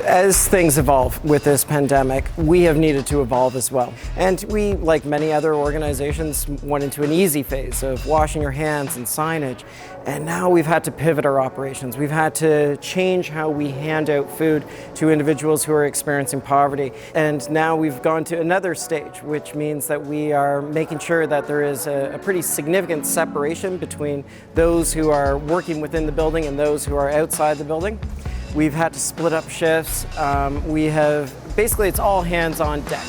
As things evolve with this pandemic, we have needed to evolve as well. And we, like many other organizations, went into an easy phase of washing your hands and signage. And now we've had to pivot our operations. We've had to change how we hand out food to individuals who are experiencing poverty. And now we've gone to another stage, which means that we are making sure that there is a pretty significant separation between those who are working within the building and those who are outside the building. We've had to split up shifts. Basically it's all hands on deck.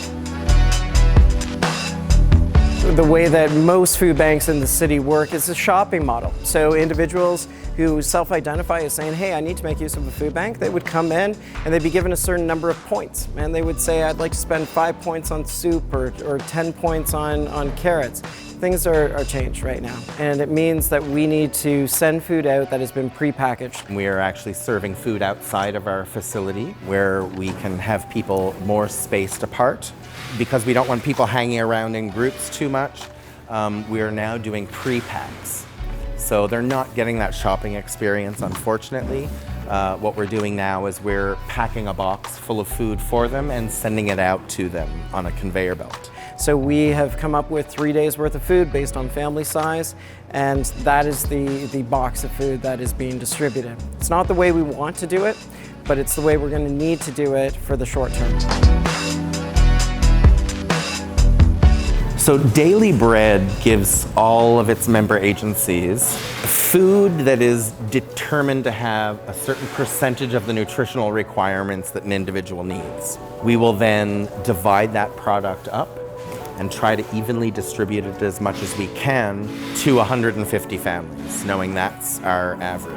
The way that most food banks in the city work is a shopping model. So individuals who self-identify as saying, hey, I need to make use of a food bank, they would come in and they'd be given a certain number of points. And they would say, I'd like to spend 5 points on soup or 10 points on carrots. Things are changed right now, and it means that we need to send food out that has been pre-packaged. We are actually serving food outside of our facility where we can have people more spaced apart. Because we don't want people hanging around in groups too much, we are now doing pre-packs. So they're not getting that shopping experience, unfortunately. What we're doing now is we're packing a box full of food for them and sending it out to them on a conveyor belt. So we have come up with 3 days worth of food based on family size, and that is the box of food that is being distributed. It's not the way we want to do it, but it's the way we're going to need to do it for the short term. So Daily Bread gives all of its member agencies food that is determined to have a certain percentage of the nutritional requirements that an individual needs. We will then divide that product up and try to evenly distribute it as much as we can to 150 families, knowing that's our average.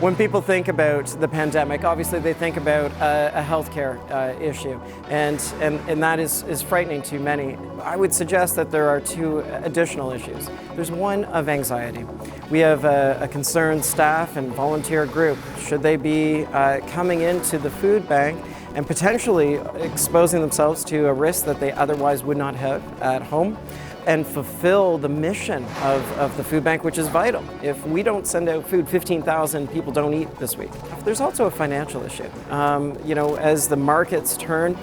When people think about the pandemic, obviously they think about a healthcare issue, and that is frightening to many. I would suggest that there are two additional issues. There's one of anxiety. We have a concerned staff and volunteer group. Should they be coming into the food bank and potentially exposing themselves to a risk that they otherwise would not have at home, and fulfill the mission of the food bank, which is vital. If we don't send out food, 15,000 people don't eat this week. There's also a financial issue. As the markets turn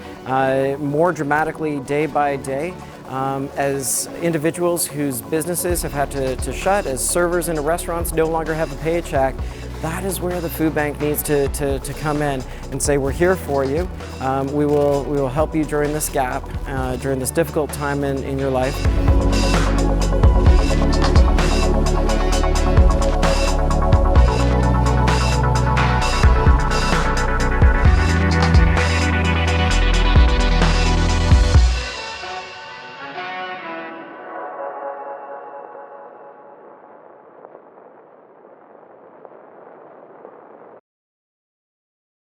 more dramatically day by day, as individuals whose businesses have had to shut, as servers in restaurants no longer have a paycheck, that is where the food bank needs to come in and say, we're here for you. We will help you during this gap, during this difficult time in your life.